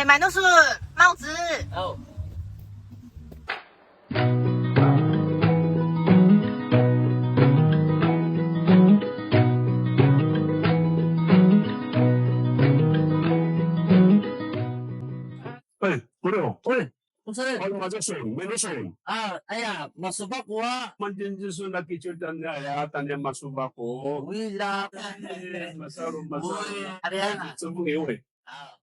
哎，买的是帽子。哦。喂，不六，喂，不是我马上送，没得送。啊，哎呀，masuk ako ah. Mandiyan nakikita niya ya tanya masuk ako. Uy, la. Masarap, Uy, ano yan ah? 这不给我。啊，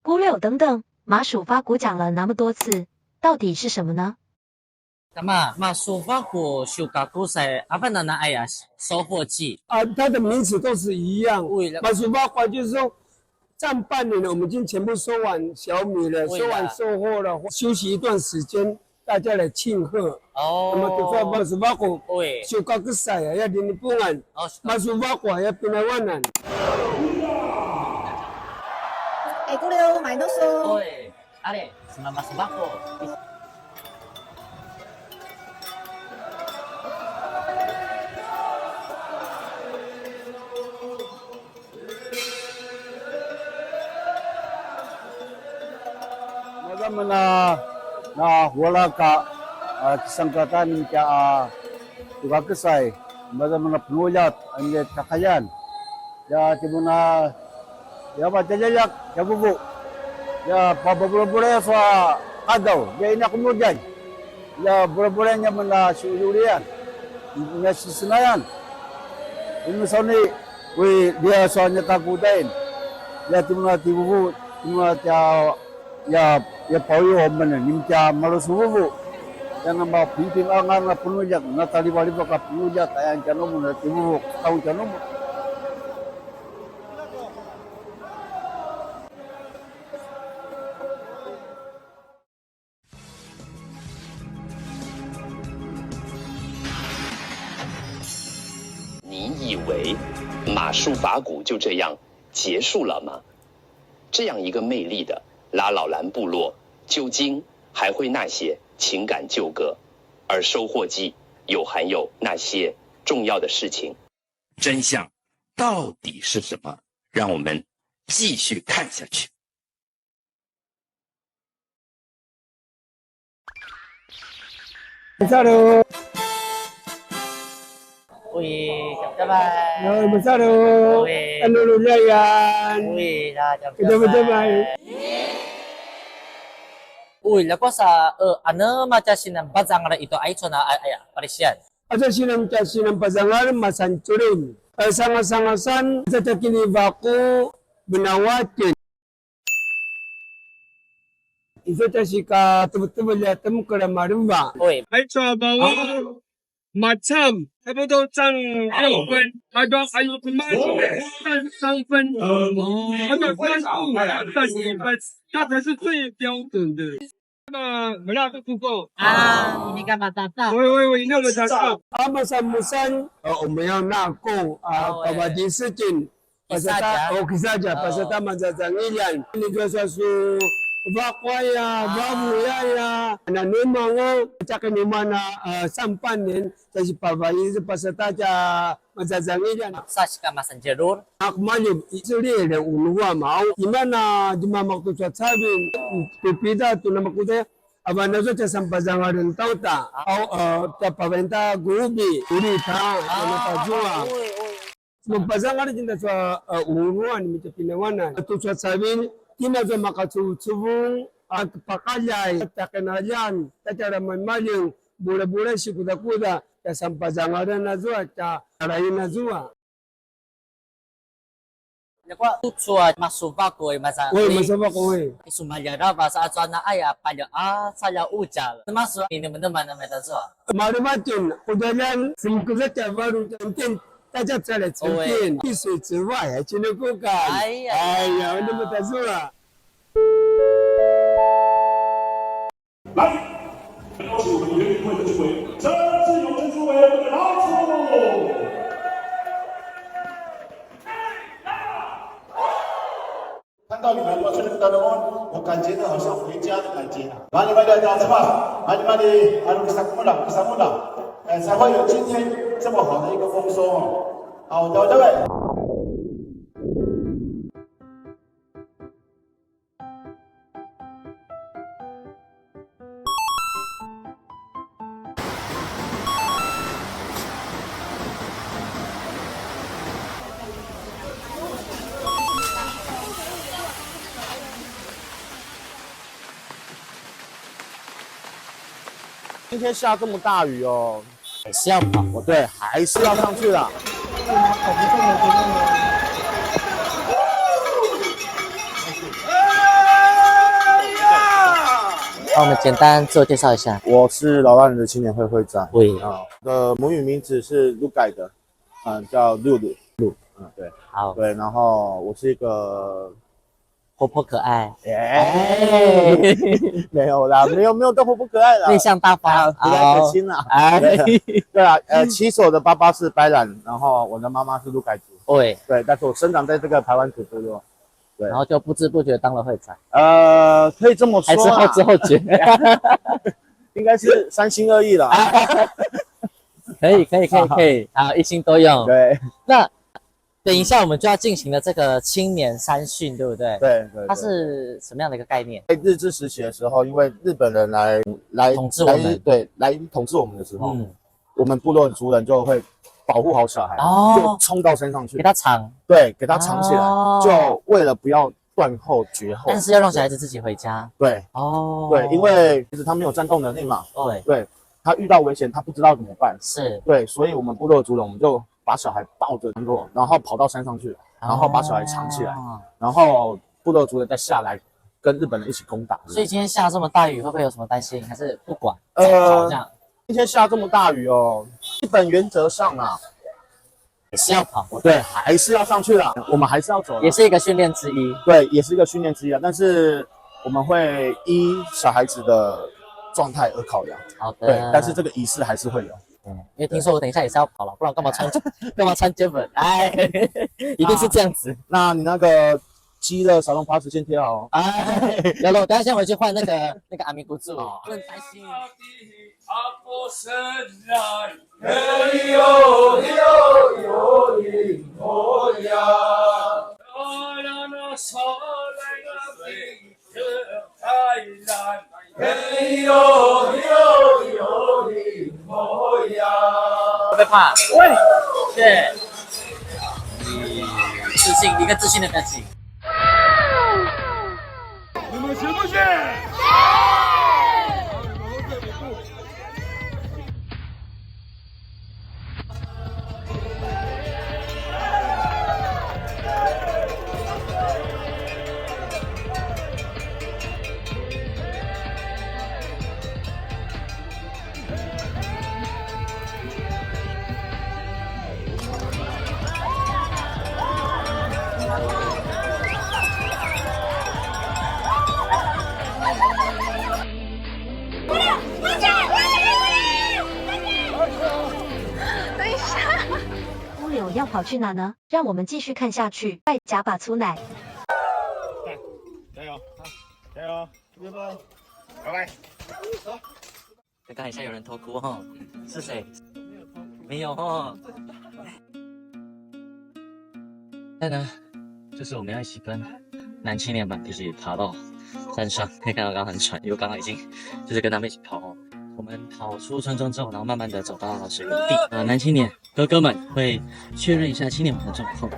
孤六等等，麻薯发鼓讲了那么多次，到底是什么呢？ Tama, masuk ako, suka ko sa apa na na ayas, 收获季。它的名词都是一样。为了马苏巴花就是说，上半年了，我们已经全部收完小米了，为了收完售后了，休息一段时间，大家来庆贺。哦。那么就说马苏巴花，喂。收高个赛啊，要领不安。哦。马苏巴花要变来万难。哎，姑六买的是。喂，ale, sama masuk ako. Bagaimana na wala ka kesangkatan ka juga kesai bagaimana penulat anda kakayan ya tibuna ya baca jajak ya bubuk ya pabula-bula sa kadaw ya ina kemudian ya bula-bulanya mana surian punya senayan ini soni we dia soalnya takutain ya tibuna tibubu tibuna ya朋友们呢，你们家马路舒服，yang mau pimpin angan na penujak, na tali-bali ka penujak, ayan kano mo na timu, tahu kano mo. 你以为马术法鼓就这样结束了吗？这样一个魅力的拉老兰部落，究竟还会那些情感纠葛？而收获季又含有那些重要的事情？真相到底是什么？让我们继续看下去。Masyado. Uy, bye-bye. Rồi, masyado. Uy. Ano na yan? Uy, Bye-bye. Uy,แล้วก็sa ano macam bazangan ito ay na ay Parisian. Asa sinang pasangan masanturin. Sangat-sangasan sa takinibaku benawatin. Itu tasika betul-betul ya temu keramaruba. Uy, 还抓包马唱，差不多涨6分，还多还有什么3分，还多32分，它才是最标准的。那没那都不够 ini kan matata. 喂，那么大个。Amasan-musan, umayaw na ako, pabadisikin, pasata, o kisaja, pasata mazazangilan. Nigasa su vakwaya, babuyaya, nanumanga, tsaka naman na sampanin, kasi pabayisi pasata sa mazazangilan. Sas ka masanjerur. Akmalib, isuri le unuwa mau. Imana dumamak tu sa sabin, pipida tu namakute. Abang nazo sa sampazangarin tauta, au tapaventa gubi, urita, napajua. Sampazangarin din sa unuan, mito pinawanan. Tu sa sabin, kinazo makatubong at pakalay, takanalyan, tataraman maling, bula-bula si kuda-kuda, sa sampazangarin na zuwa, sa arayin na zuwa. Lekwa tutsua masuba ko masa. Uy, masama ko eh. Sumalyara ba sa atwa na ay palya sala ujal. Masu ini teman-teman na metazoa. Malumatin, kudalan, simkuzat ya baru tentin, tajat salat tentin. Isu之外，cinukukan. 哎呀。哎呀，那么大数啊。来，邀请我们园艺会的主委陈志勇陈主委拿出。看到你们我这里的人，我感觉到好像回家的感觉了。马里马里的什么？马里阿鲁克萨木拉，才会有今天这么好的一个丰收哦。好的，各位。今天下这么大雨哦，还是要跑。对，还是要上去的。那我们简单自我介绍一下。我是老大人的青年会会长，喂，的母语名字是陆改的，叫露，对，好，对，然后我是一个活泼可爱，没有啦，没有到活泼可爱啦，内向大方，不太可亲啦。对啊，起手的爸爸是白兰，然后我的妈妈是陆改族，对，对，但是我生长在这个排湾族部落，对，然后就不知不觉当了会长，可以这么说，还是后知后觉，应该是三心二意啦。可以，好，一心多用。对，那等一下我们就要进行的这个青年三训，对不对？对，它是什么样的一个概念？在日治时期的时候，因为日本人来统治我们，对，来统治我们的时候，我们部落的族人就会保护好小孩，就冲到山上去，给他藏，对，给他藏起来，就为了不要断后绝后，但是要让小孩子自己回家。对，对，因为其实他没有战斗能力嘛，对，他遇到危险他不知道怎么办，是对，所以我们部落的族人我们就把小孩抱着然后跑到山上去，然后把小孩藏起来，然后部落族人再下来跟日本人一起攻打。所以今天下这么大雨，会不会有什么担心？还是不管？这样今天下这么大雨哦，基本原则上啊，也是要跑，对，还是要上去了，我们还是要走，也是一个训练之一。对，也是一个训练之一啊。但是我们会依小孩子的状态而考量。好的，对，但是这个仪式还是会有。因为听说我等一下也是要跑了，不然干嘛穿接粉？哎，一定是这样子。那你那个鸡的小笼包先贴好哦。哎，有了，我等一下先回去换那个阿弥陀佛，不能担心。会不会怕？喂，对，自信，一个自信的表情。你们行不行？乌柳要跑去哪呢？让我们继续看下去。拜假把粗奶。加油，加油，预备，拜拜。刚刚好像有人偷哭哈，是谁？没有哈。那呢，就是我们要一起跟男青年们一起爬到山上，可以看到刚刚很喘，因为刚刚已经就是跟他们一起跑哦。我们跑出村庄之后，然后慢慢的走到水泥地。男青年哥哥们会确认一下青年们的状况。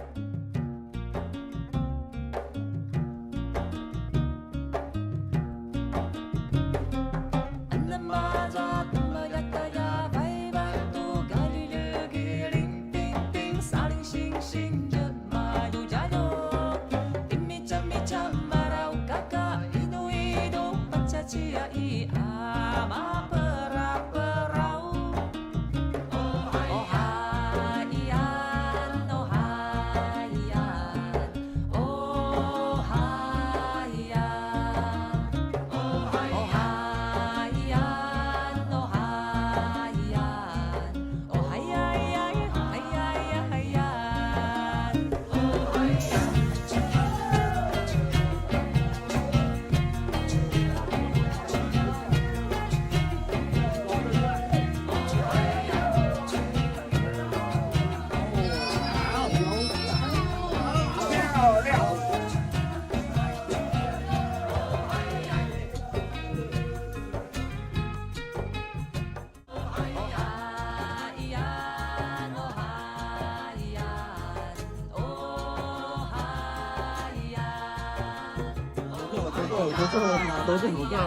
都是不干。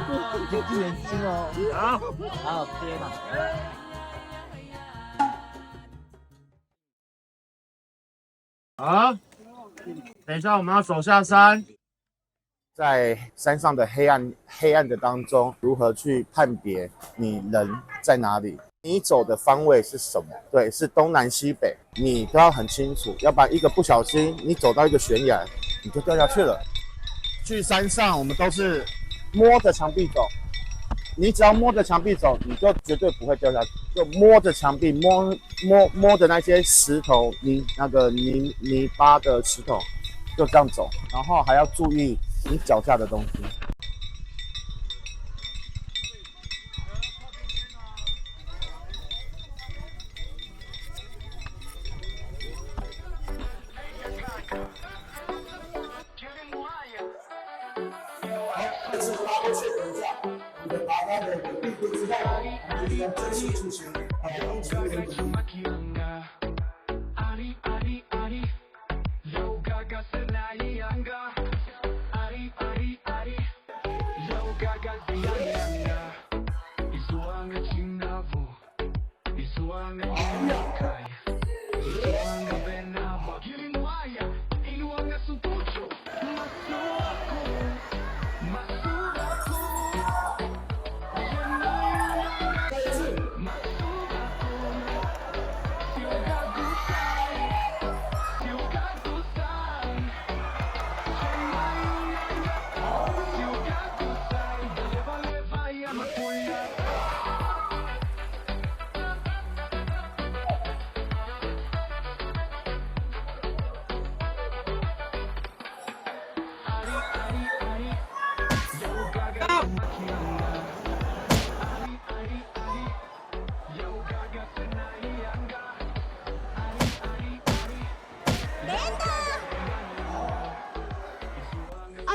好年轻哦。好，天哪！好，等一下我们要走下山。在山上的黑暗的当中，如何去判别你人在哪里？你走的方位是什么？对，是东南西北，你都要很清楚，要不然一个不小心，你走到一个悬崖，你就掉下去了。去山上，我们都是摸着墙壁走，你只要摸着墙壁走，你就绝对不会掉下去。就摸着墙壁，摸着那些石头，泥巴的石头，就这样走，然后还要注意你脚下的东西。这次拉过去等一下，你的把它的避规之后，我们就要正式出行，完成这个任务。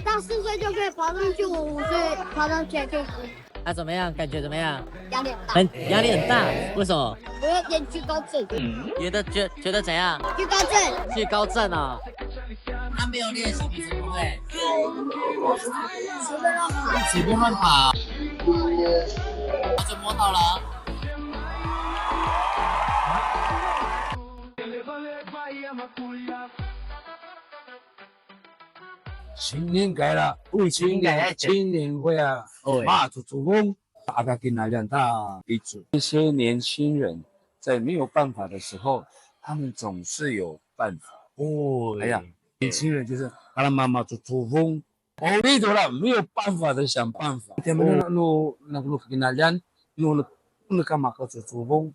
到4岁就可以爬上去，我5岁爬上去就可以。怎么样？感觉怎么样？压力很大。压力很大，为什么？我有点惧高症。觉得怎样？惧高症。惧高症啊！他没有练习，你怎么会？随便乱爬。就摸到了。新年改了，新年会啊，马祖祖公，大家跟大家打一组。这些年轻人在没有办法的时候，他们总是有办法。哎呀，年轻人就是他的妈妈做祖公，你走了没有办法的想办法。他们那个kenalan，那干嘛个做祖公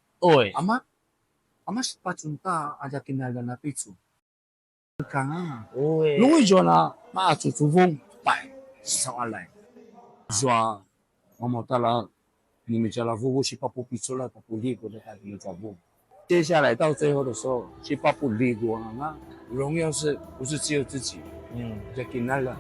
？ama cepat junta aja kenalan na picu. Sekarang, lu jual ma tu fung pai soalai. Jual, mama tala你们家老夫去把布比出来，把布立过的还没找布。接下来到最后的时候，去把布立过了，那荣耀是不是只有自己？在给那了。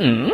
嗯。